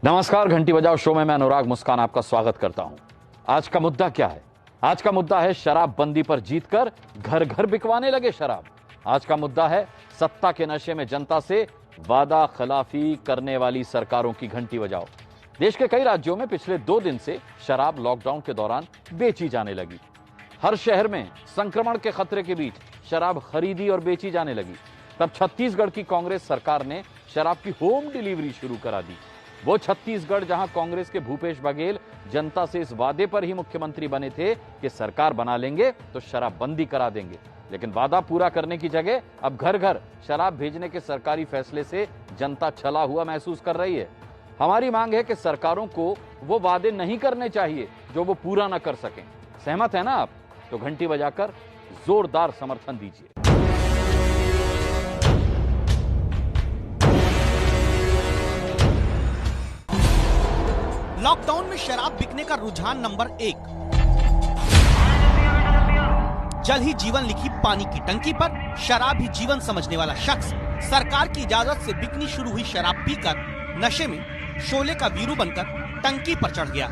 नमस्कार, घंटी बजाओ शो में मैं अनुराग मुस्कान आपका स्वागत करता हूं। आज का मुद्दा क्या है? आज का मुद्दा है शराबबंदी पर जीतकर घर घर बिकवाने लगे शराब। आज का मुद्दा है सत्ता के नशे में जनता से वादा खिलाफी करने वाली सरकारों की घंटी बजाओ। देश के कई राज्यों में पिछले 2 दिन से शराब लॉकडाउन के दौरान बेची जाने लगी। हर शहर में संक्रमण के खतरे के बीच शराब खरीदी और बेची जाने लगी। तब छत्तीसगढ़ की कांग्रेस सरकार ने शराब की होम डिलीवरी शुरू करा दी। वो छत्तीसगढ़ जहां कांग्रेस के भूपेश बघेल जनता से इस वादे पर ही मुख्यमंत्री बने थे कि सरकार बना लेंगे तो शराबबंदी करा देंगे, लेकिन वादा पूरा करने की जगह अब घर घर शराब भेजने के सरकारी फैसले से जनता छला हुआ महसूस कर रही है। हमारी मांग है कि सरकारों को वो वादे नहीं करने चाहिए जो वो पूरा ना कर सकें। सहमत है ना आप? तो घंटी बजाकर जोरदार समर्थन दीजिए। लॉकडाउन में शराब बिकने का रुझान नंबर 1। जल ही जीवन लिखी पानी की टंकी पर शराब ही जीवन समझने वाला शख्स सरकार की इजाजत से बिकनी शुरू हुई शराब पीकर नशे में शोले का वीरू बनकर टंकी पर चढ़ गया।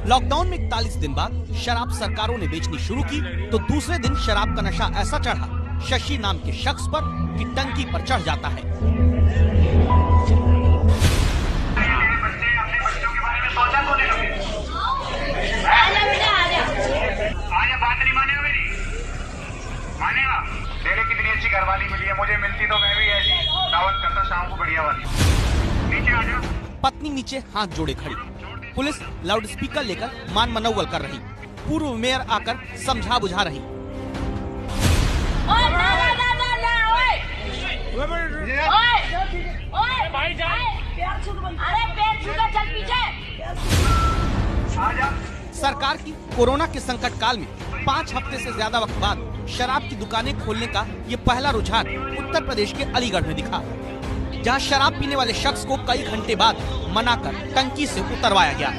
लॉकडाउन में 41 दिन बाद शराब सरकारों ने बेचनी शुरू की तो दूसरे दिन शराब का नशा ऐसा चढ़ा शशि नाम के शख्स पर कि टंकी पर चढ़ जाता है। मानेगा? मेरे कितनी अच्छी घरवाली मिली है, मुझे मिलती तो मैं भी ऐसी दावत करता शाम को बढ़िया वाली। नीचे आ जा। पत्नी नीचे हाथ जोड़े खड़ी, पुलिस लाउडस्पीकर लेकर मान मनौवल कर रही, पूर्व मेयर आकर समझा बुझा रही। सरकार की कोरोना के संकट काल में 5 हफ्ते से ज्यादा वक्त बाद शराब की दुकानें खोलने का ये पहला रुझान उत्तर प्रदेश के अलीगढ़ में दिखा, जहां शराब पीने वाले शख्स को कई घंटे बाद मनाकर टंकी से उतरवाया गया।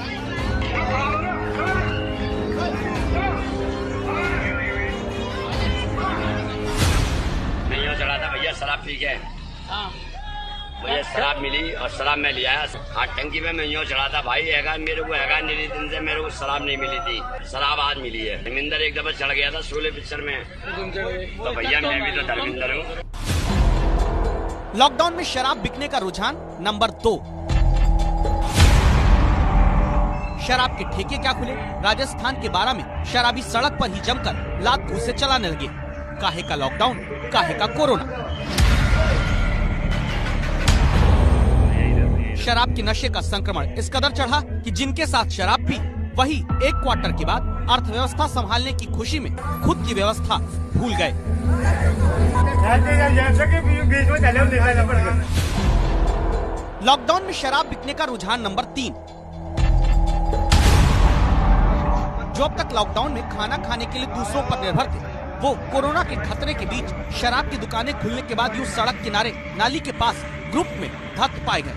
मैं यूँ चढ़ा था भैया शराब पी के, मुझे शराब मिली और शराब में लिया। हाँ, टंकी में मैं यूँ चढ़ा था भाई, मेरे को निरी दिन से मेरे को शराब नहीं मिली थी, शराब आज मिली है। धर्मिंदर एक दफा चढ़ गया था शोले पिक्चर में, तो भैया मैं भी तो धर्मिंदर हूँ। लॉकडाउन में शराब बिकने का रुझान नंबर 2। शराब के ठेके क्या खुले? राजस्थान के बारा में शराबी सड़क पर ही जमकर लात घूसे चलाने लगे। काहे का लॉकडाउन, काहे का कोरोना। शराब के नशे का संक्रमण इस कदर चढ़ा कि जिनके साथ शराब पी वही 1 क्वार्टर के बाद अर्थव्यवस्था संभालने की खुशी में खुद की व्यवस्था भूल गए। लॉकडाउन में शराब बिकने का रुझान नंबर 3। जो अब तक लॉकडाउन में खाना खाने के लिए दूसरों पर निर्भर थे, वो कोरोना के खतरे के बीच शराब की दुकानें खुलने के बाद यूं सड़क किनारे नाली के पास ग्रुप में धक्के पाए गए।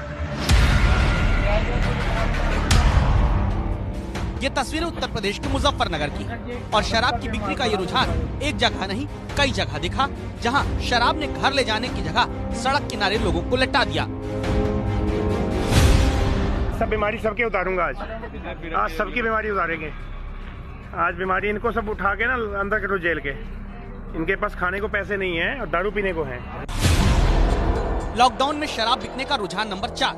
ये तस्वीरें उत्तर प्रदेश के मुजफ्फरनगर की, और शराब की बिक्री का ये रुझान एक जगह नहीं कई जगह दिखा, जहां शराब ने घर ले जाने की जगह सड़क किनारे लोगों को लटा दिया। सब बीमारी सबके उतारूंगा आज सबकी बीमारी उतारेंगे। आज बीमारी इनको सब उठा के ना अंदर करो जेल के। इनके पास खाने को पैसे नहीं है और दारू पीने को है। लॉकडाउन में शराब बिकने का रुझान नंबर 4।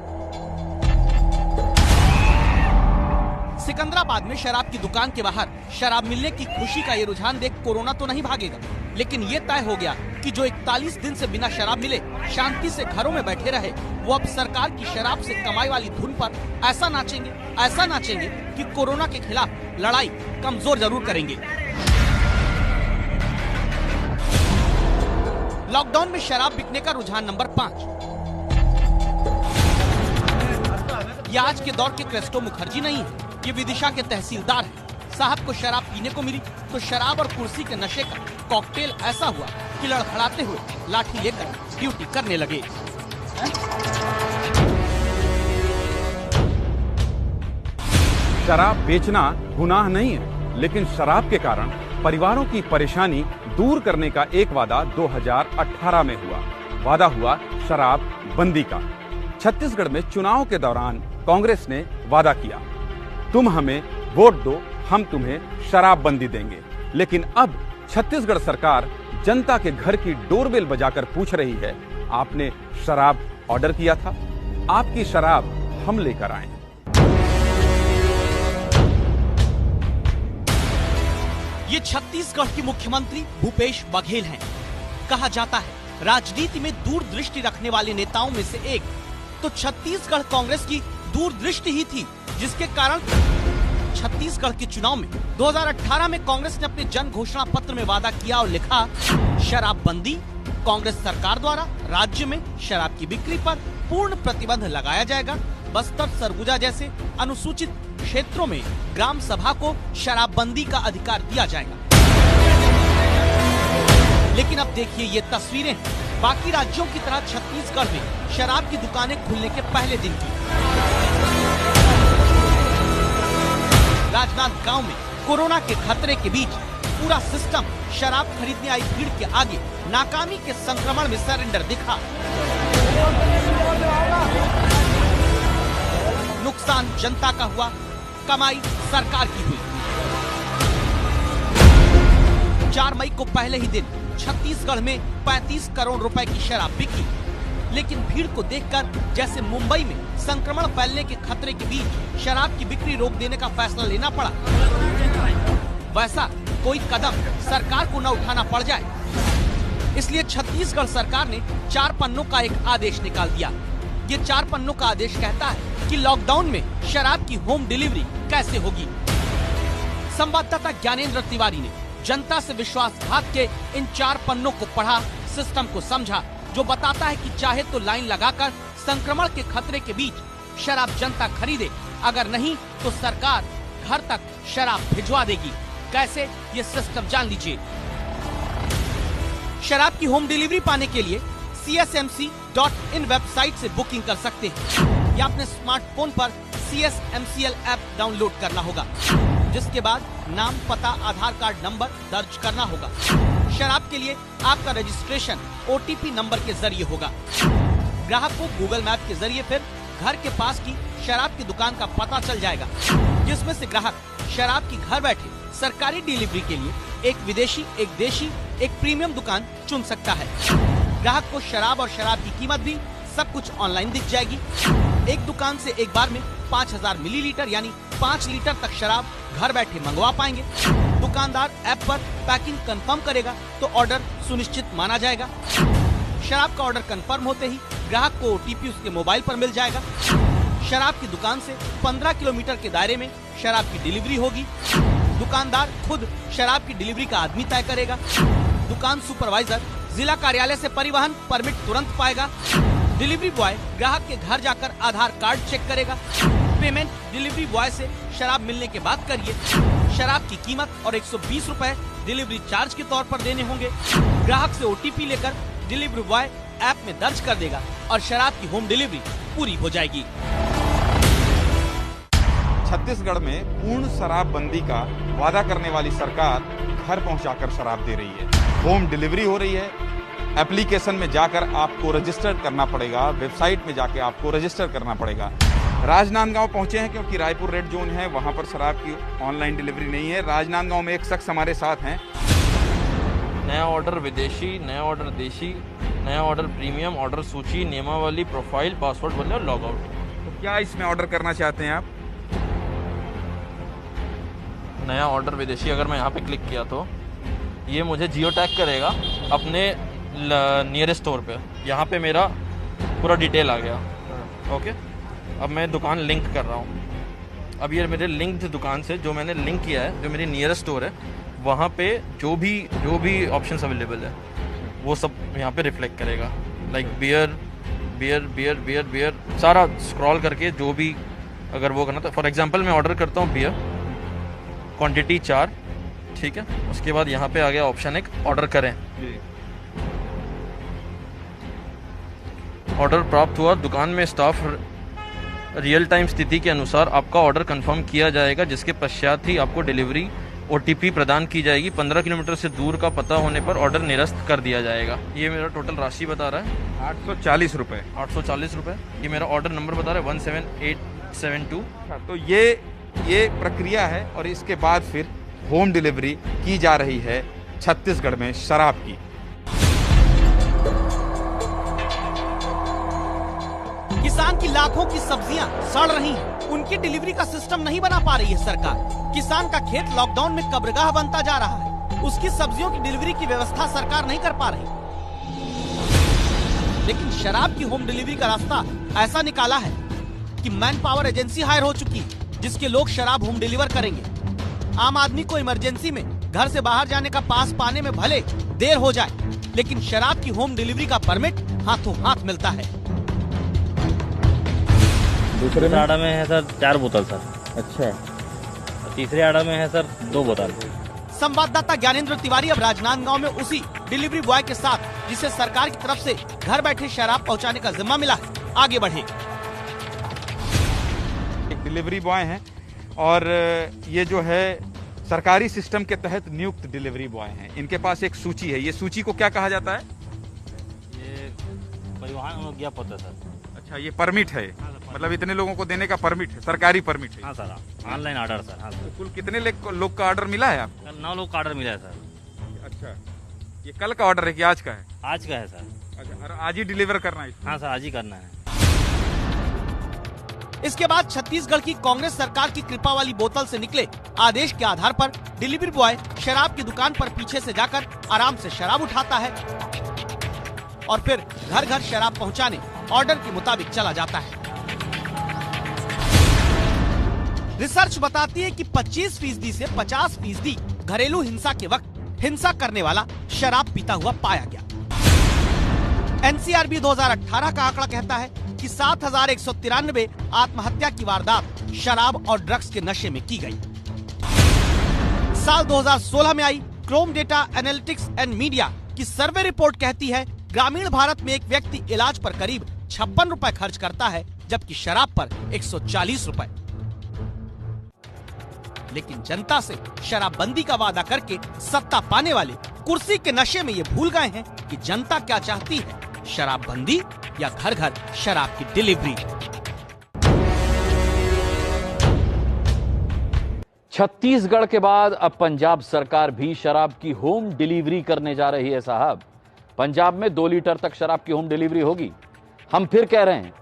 सिकंदराबाद में शराब की दुकान के बाहर शराब मिलने की खुशी का ये रुझान देख कोरोना तो नहीं भागेगा, लेकिन ये तय हो गया कि जो 41 दिन से बिना शराब मिले शांति से घरों में बैठे रहे, वो अब सरकार की शराब से कमाई वाली धुन पर ऐसा नाचेंगे कि कोरोना के खिलाफ लड़ाई कमजोर जरूर करेंगे। लॉकडाउन में शराब बिकने का रुझान नंबर 5। यह आज के दौर के क्रिस्टो मुखर्जी नहीं है, ये विदिशा के तहसीलदार हैं। साहब को शराब पीने को मिली तो शराब और कुर्सी के नशे का कॉकटेल ऐसा हुआ कि लड़खड़ाते हुए लाठी लेकर ड्यूटी करने लगे। शराब बेचना गुनाह नहीं है, लेकिन शराब के कारण परिवारों की परेशानी दूर करने का एक वादा 2018 में हुआ। वादा हुआ शराब बंदी का। छत्तीसगढ़ में चुनाव के दौरान कांग्रेस ने वादा किया, तुम हमें वोट दो, हम तुम्हें शराब बंदी देंगे। लेकिन अब छत्तीसगढ़ सरकार जनता के घर की डोरबेल बजाकर पूछ रही है, आपने शराब ऑर्डर किया था? आपकी शराब हम लेकर आए। ये छत्तीसगढ़ के मुख्यमंत्री भूपेश बघेल हैं। कहा जाता है राजनीति में दूरदृष्टि रखने वाले नेताओं में से एक तो छत्तीसगढ़ कांग्रेस की दूरदृष्टि ही थी, जिसके कारण छत्तीसगढ़ के चुनाव में 2018 में कांग्रेस ने अपने जन घोषणा पत्र में वादा किया और लिखा, शराबबंदी। कांग्रेस सरकार द्वारा राज्य में शराब की बिक्री पर पूर्ण प्रतिबंध लगाया जाएगा। बस्तर, सरगुजा जैसे अनुसूचित क्षेत्रों में ग्राम सभा को शराबबंदी का अधिकार दिया जाएगा। लेकिन अब देखिए ये तस्वीरें बाकी राज्यों की तरह छत्तीसगढ़ में शराब की दुकानें खुलने के पहले दिन की। राजनांदगांव में कोरोना के खतरे के बीच पूरा सिस्टम शराब खरीदने आई भीड़ के आगे नाकामी के संक्रमण में सरेंडर दिखा। नुकसान जनता का हुआ, कमाई सरकार की हुई। 4 मई को पहले ही दिन छत्तीसगढ़ में 35 करोड़ रुपए की शराब बिकी। लेकिन भीड़ को देखकर जैसे मुंबई में संक्रमण फैलने के खतरे के बीच शराब की बिक्री रोक देने का फैसला लेना पड़ा, वैसा कोई कदम सरकार को न उठाना पड़ जाए। इसलिए छत्तीसगढ़ सरकार ने 4 पन्नों का एक आदेश निकाल दिया। ये 4 पन्नों का आदेश कहता है कि लॉकडाउन में शराब की होम डिलीवरी कैसे होगी। संवाददाता ज्ञानेंद्र तिवारी ने जनता से विश्वासघात के इन 4 पन्नों को पढ़ा, सिस्टम को समझा, जो बताता है कि चाहे तो लाइन लगाकर संक्रमण के खतरे के बीच शराब जनता खरीदे, अगर नहीं तो सरकार घर तक शराब भिजवा देगी। कैसे, ये सिस्टम जान लीजिए। शराब की होम डिलीवरी पाने के लिए csmc.in वेबसाइट से बुकिंग कर सकते हैं या अपने स्मार्टफोन पर CSMCL ऐप डाउनलोड करना होगा, जिसके बाद नाम, पता, आधार कार्ड नंबर दर्ज करना होगा। शराब के लिए आपका रजिस्ट्रेशन OTP नंबर के जरिए होगा। ग्राहक को गूगल मैप के जरिए फिर घर के पास की शराब की दुकान का पता चल जाएगा, जिसमें से ग्राहक शराब की घर बैठे सरकारी डिलीवरी के लिए एक विदेशी, एक देशी, एक प्रीमियम दुकान चुन सकता है। ग्राहक को शराब और शराब की कीमत भी सब कुछ ऑनलाइन दिख जाएगी। एक दुकान से एक बार में 5000 मिलीलीटर यानी 5 लीटर तक शराब घर बैठे मंगवा पाएंगे। दुकानदार ऐप पर पैकिंग कंफर्म करेगा तो ऑर्डर सुनिश्चित माना जाएगा। शराब का ऑर्डर कंफर्म होते ही ग्राहक को OTP उसके मोबाइल पर मिल जाएगा। शराब की दुकान से 15 किलोमीटर के दायरे में शराब की डिलीवरी होगी। दुकानदार खुद शराब की डिलीवरी का आदमी तय करेगा। दुकान सुपरवाइजर जिला कार्यालय से परिवहन परमिट तुरंत पाएगा। डिलीवरी बॉय ग्राहक के घर जाकर आधार कार्ड चेक करेगा। पेमेंट डिलीवरी बॉय से शराब मिलने के बाद करिए। शराब की कीमत और 120 रुपए डिलीवरी चार्ज के तौर पर देने होंगे। ग्राहक से OTP लेकर डिलीवरी बॉय ऐप में दर्ज कर देगा और शराब की होम डिलीवरी पूरी हो जाएगी। छत्तीसगढ़ में पूर्ण शराबबंदी का वादा करने वाली सरकार घर पहुंचाकर शराब दे रही है। होम डिलीवरी हो रही है। एप्लीकेशन में जाकर आपको रजिस्टर करना पड़ेगा, वेबसाइट में जाकर आपको रजिस्टर करना पड़ेगा। राजनांदगांव पहुंचे हैं क्योंकि रायपुर रेड जोन है, वहां पर शराब की ऑनलाइन डिलीवरी नहीं है। राजनांदगांव में एक शख्स हमारे साथ हैं। नया ऑर्डर विदेशी, नया ऑर्डर देशी, नया ऑर्डर प्रीमियम, ऑर्डर सूची, नियमावली, प्रोफाइल, पासवर्ड बोलने और लॉग आउट। तो क्या इसमें ऑर्डर करना चाहते हैं आप? नया ऑर्डर विदेशी, अगर मैं यहाँ पे क्लिक किया तो ये मुझे जियो टैग करेगा अपने नियरेस्ट स्टोर पे। यहाँ पे मेरा पूरा डिटेल आ गया। ओके, अब मैं दुकान लिंक कर रहा हूँ। अब ये मेरे लिंक्ड दुकान से जो मैंने लिंक किया है, जो मेरी नियरेस्ट स्टोर है, वहाँ पे जो भी ऑप्शंस अवेलेबल है वो सब यहाँ पे रिफ्लेक्ट करेगा। लाइक बियर बियर बियर बियर बियर सारा स्क्रॉल करके जो भी अगर वो करना, तो फॉर एग्जांपल मैं ऑर्डर करता हूँ बियर, क्वांटिटी 4, ठीक है। उसके बाद यहाँ पे आ गया ऑप्शन एक, ऑर्डर करें। ऑर्डर प्राप्त हुआ, दुकान में स्टाफ रियल टाइम स्थिति के अनुसार आपका ऑर्डर कंफर्म किया जाएगा, जिसके पश्चात ही आपको डिलीवरी OTP प्रदान की जाएगी। 15 किलोमीटर से दूर का पता होने पर ऑर्डर निरस्त कर दिया जाएगा। ये मेरा टोटल राशि बता रहा है 840 रुपये। 840 रुपये। ये मेरा ऑर्डर नंबर बता रहा है 17872। तो ये प्रक्रिया है और इसके बाद फिर होम डिलीवरी की जा रही है छत्तीसगढ़ में शराब की। किसान की लाखों की सब्जियां सड़ रही हैं, उनकी डिलीवरी का सिस्टम नहीं बना पा रही है सरकार। किसान का खेत लॉकडाउन में कब्रगाह बनता जा रहा है, उसकी सब्जियों की डिलीवरी की व्यवस्था सरकार नहीं कर पा रही। लेकिन शराब की होम डिलीवरी का रास्ता ऐसा निकाला है कि मैन पावर एजेंसी हायर हो चुकी है, जिसके लोग शराब होम डिलीवर करेंगे। आम आदमी को इमरजेंसी में घर से बाहर जाने का पास पाने में भले देर हो जाए, लेकिन शराब की होम डिलीवरी का परमिट हाथों हाथ मिलता है। दूसरे आड़ा में है सर 4 बोतल सर। अच्छा, तीसरे आड़ा में है सर 2 बोतल। संवाददाता ज्ञानेंद्र तिवारी अब राजनांदगांव में उसी डिलीवरी बॉय के साथ, जिसे सरकार की तरफ से घर बैठे शराब पहुंचाने का जिम्मा मिला है, आगे बढ़े। एक डिलीवरी बॉय हैं और ये जो है सरकारी सिस्टम के तहत नियुक्त डिलीवरी बॉय हैं। इनके पास एक सूची है। ये सूची को क्या कहा जाता है? ये परिवहन ज्ञापन है सर। अच्छा, ये परमिट है, मतलब इतने लोगों को देने का परमिट है, सरकारी परमिट है। हाँ सर, ऑनलाइन ऑर्डर सर। हाँ सर। कुल कितने लोग का ऑर्डर मिला है आपको? 9 लोग का ऑर्डर मिला है सर। अच्छा, ये कल का ऑर्डर है कि आज का है? आज का है सर। अच्छा, और आज ही डिलीवर करना है? हाँ सर, आज ही करना है। इसके बाद छत्तीसगढ़ की कांग्रेस सरकार की कृपा वाली बोतल से निकले आदेश के आधार पर डिलीवरी बॉय शराब की दुकान पर पीछे से जाकर आराम से शराब उठाता है और फिर घर घर शराब पहुंचाने ऑर्डर के मुताबिक चला जाता है। रिसर्च बताती है कि 25% से 50% घरेलू हिंसा के वक्त हिंसा करने वाला शराब पीता हुआ पाया गया। NCRB 2018 का आंकड़ा कहता है कि 7193 आत्महत्या की वारदात शराब और ड्रग्स के नशे में की गई। साल 2016 में आई Chrome data analytics and media की सर्वे रिपोर्ट कहती है ग्रामीण भारत में एक व्यक्ति इलाज पर करीब 56 रुपए खर्च करता है, जबकि शराब पर 140 रुपए। लेकिन जनता से शराबबंदी का वादा करके सत्ता पाने वाले कुर्सी के नशे में ये भूल गए हैं कि जनता क्या चाहती है, शराबबंदी या घर घर शराब की डिलीवरी। छत्तीसगढ़ के बाद अब पंजाब सरकार भी शराब की होम डिलीवरी करने जा रही है साहब। पंजाब में 2 लीटर तक शराब की होम डिलीवरी होगी। हम फिर कह रहे हैं,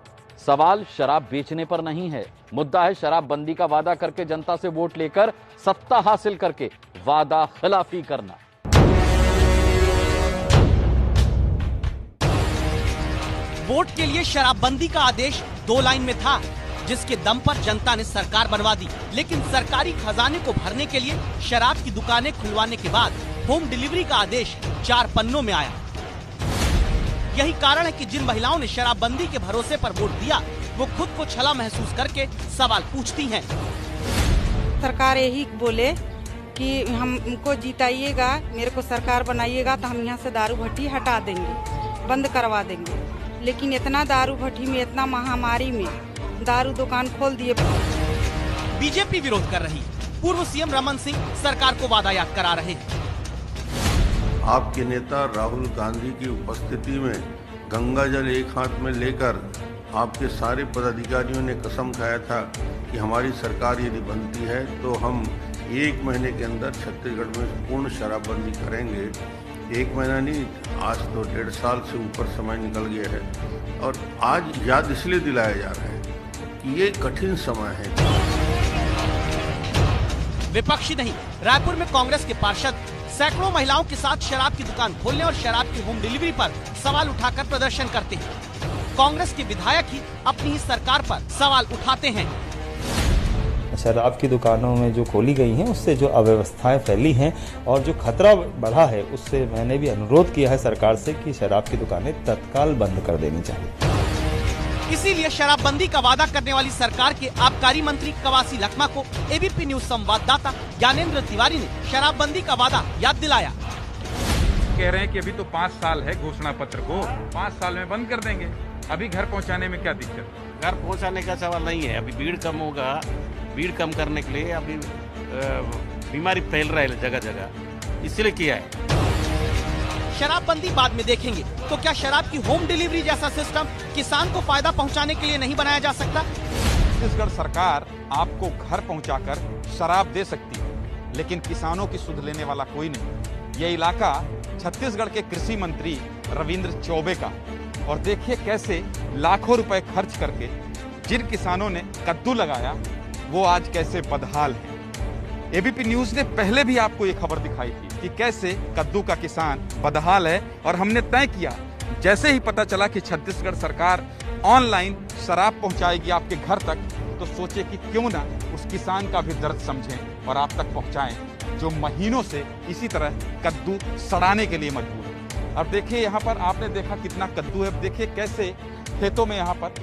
सवाल शराब बेचने पर नहीं है, मुद्दा है शराबबंदी का वादा करके जनता से वोट लेकर सत्ता हासिल करके वादा खिलाफी करना। वोट के लिए शराबबंदी का आदेश 2 लाइन में था, जिसके दम पर जनता ने सरकार बनवा दी। लेकिन सरकारी खजाने को भरने के लिए शराब की दुकानें खुलवाने के बाद होम डिलीवरी का आदेश 4 पन्नों में आया। यही कारण है कि जिन महिलाओं ने शराबबंदी के भरोसे पर वोट दिया, वो खुद को छला महसूस करके सवाल पूछती हैं। सरकार यही बोले कि हमको जिताइएगा, मेरे को सरकार बनाइएगा तो हम यहाँ से दारू भट्टी हटा देंगे, बंद करवा देंगे। लेकिन इतना दारू भट्टी में, इतना महामारी में दारू दुकान खोल दिए। बीजेपी विरोध कर रही। पूर्व सीएम रमन सिंह सरकार को वादा याद करा रहे। आपके नेता राहुल गांधी की उपस्थिति में गंगा जल एक हाथ में लेकर आपके सारे पदाधिकारियों ने कसम खाया था कि हमारी सरकार यदि बनती है तो हम 1 महीने के अंदर छत्तीसगढ़ में पूर्ण शराबबंदी करेंगे। 1 महीना नहीं, आज तो 1.5 साल से ऊपर समय निकल गया है और आज याद इसलिए दिलाया जा रहा है कि ये कठिन समय है। विपक्षी नहीं, रायपुर में कांग्रेस के पार्षद सैकड़ों महिलाओं के साथ शराब की दुकान खोलने और शराब की होम डिलीवरी पर सवाल उठाकर प्रदर्शन करते हैं। कांग्रेस के विधायक ही अपनी ही सरकार पर सवाल उठाते हैं। शराब की दुकानों में जो खोली गई हैं, उससे जो अव्यवस्थाएं फैली हैं और जो खतरा बढ़ा है, उससे मैंने भी अनुरोध किया है सरकार से कि शराब की दुकानें तत्काल बंद कर देनी चाहिए। इसीलिए शराबबंदी का वादा करने वाली सरकार के आबकारी मंत्री कवासी लखमा को एबीपी न्यूज संवाददाता ज्ञानेंद्र तिवारी ने शराबबंदी का वादा याद दिलाया। कह रहे हैं कि अभी तो 5 साल है घोषणा पत्र को, 5 साल में बंद कर देंगे, अभी घर पहुंचाने में क्या दिक्कत? घर पहुंचाने का सवाल नहीं है। अभी भीड़ कम होगा, भीड़ कम करने के लिए अभी बीमारी फैल रहा है जगह जगह, इसलिए किया है। शराबबंदी बाद में देखेंगे, तो क्या शराब की होम डिलीवरी जैसा सिस्टम किसान को फायदा पहुंचाने के लिए नहीं बनाया जा सकता? छत्तीसगढ़ सरकार आपको घर पहुंचाकर शराब दे सकती है, लेकिन किसानों की सुध लेने वाला कोई नहीं। ये इलाका छत्तीसगढ़ के कृषि मंत्री रविंद्र चौबे का, और देखिए कैसे लाखों रुपए खर्च करके जिन किसानों ने कद्दू लगाया वो आज कैसे बदहाल हैं। एबीपी न्यूज ने पहले भी आपको ये खबर दिखाई थी कि कैसे कद्दू का किसान बदहाल है, और हमने तय किया जैसे ही पता चला कि छत्तीसगढ़ सरकार ऑनलाइन शराब पहुंचाएगी आपके घर तक, तो सोचे कि क्यों ना उस किसान का भी दर्द समझें और आप तक पहुंचाएं जो महीनों से इसी तरह कद्दू सड़ाने के लिए मजबूर है। अब देखिए यहाँ पर आपने देखा कितना कद्दू है, देखिए कैसे खेतों में यहाँ पर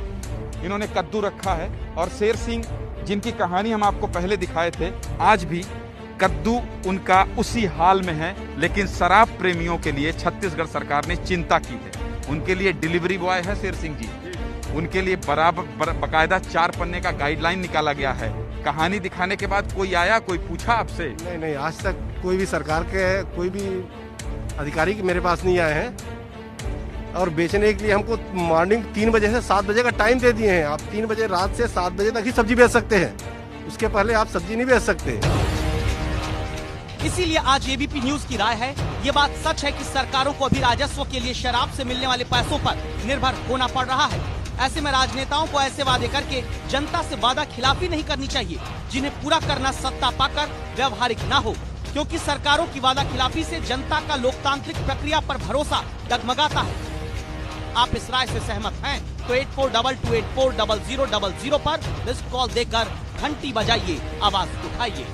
इन्होंने कद्दू रखा है, और शेर सिंह जिनकी कहानी हम आपको पहले दिखाए थे, आज भी कद्दू उनका उसी हाल में है। लेकिन शराब प्रेमियों के लिए छत्तीसगढ़ सरकार ने चिंता की है। उनके लिए डिलीवरी बॉय है शेर सिंह जी, उनके लिए बकायदा 4 पन्ने का गाइडलाइन निकाला गया है। कहानी दिखाने के बाद कोई आया, कोई पूछा आपसे? नहीं, आज तक कोई भी सरकार के कोई भी अधिकारी मेरे पास नहीं आए हैं, और बेचने के लिए हमको मॉर्निंग 3 बजे से 7 बजे का टाइम दे दिए हैं। आप 3 बजे रात से 7 बजे तक ही सब्जी बेच सकते हैं, उसके पहले आप सब्जी नहीं बेच सकते। इसीलिए आज एबीपी न्यूज की राय है, ये बात सच है कि सरकारों को अभी राजस्व के लिए शराब से मिलने वाले पैसों पर निर्भर होना पड़ रहा है। ऐसे में राजनेताओं को ऐसे वादे करके जनता से वादा खिलाफी नहीं करनी चाहिए, जिन्हें पूरा करना सत्ता पाकर व्यवहारिक न हो, क्योंकि सरकारों की वादा खिलाफी से जनता का लोकतांत्रिक प्रक्रिया पर भरोसा डगमगाता है। आप इस राय से सहमत हैं तो 8422840000 पर मिस्ड कॉल देकर घंटी बजाइए, आवाज उठाइए।